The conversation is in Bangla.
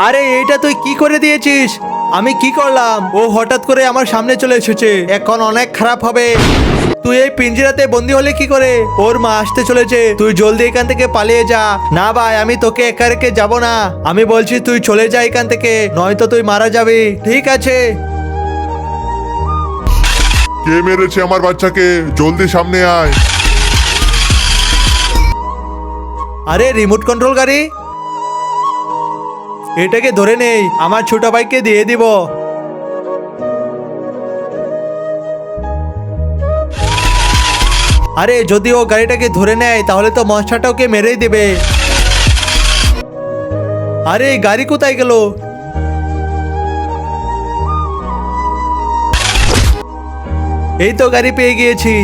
আরে এইটা তুই কি করে দিয়েছিস? আমি কি করলাম? ও হঠাৎ করে আমার সামনে চলে এসেছে, এখন অনেক খারাপ হবে। তুই এই পিঞ্জিরাতে বন্দি হলে কি করে? ওর মা আসতে চলেছে, তুই জলদি এখান থেকে পালিয়ে যা। না ভাই, আমি তোকে একা রেখে যাব না। আমি বলছি তুই চলে যা এখান থেকে, নয়তো তুই মারা যাবি। ঠিক আছে? কে মেরেছে আমার বাচ্চাকে? জলদি সামনে আয়। আরে রিমোট কন্ট্রোল গাড়ি, এটাকে ধরে নেই, আমার ছোট ভাইকে দিয়ে দিব। আরে যদি ও গাড়িটাকে ধরে নেয় তাহলে তো মনস্টারটা ওকে মেরেই দেবে। আরে এই গাড়ি কোথায় গেল? এই তো গাড়ি পেয়ে গিয়েছি।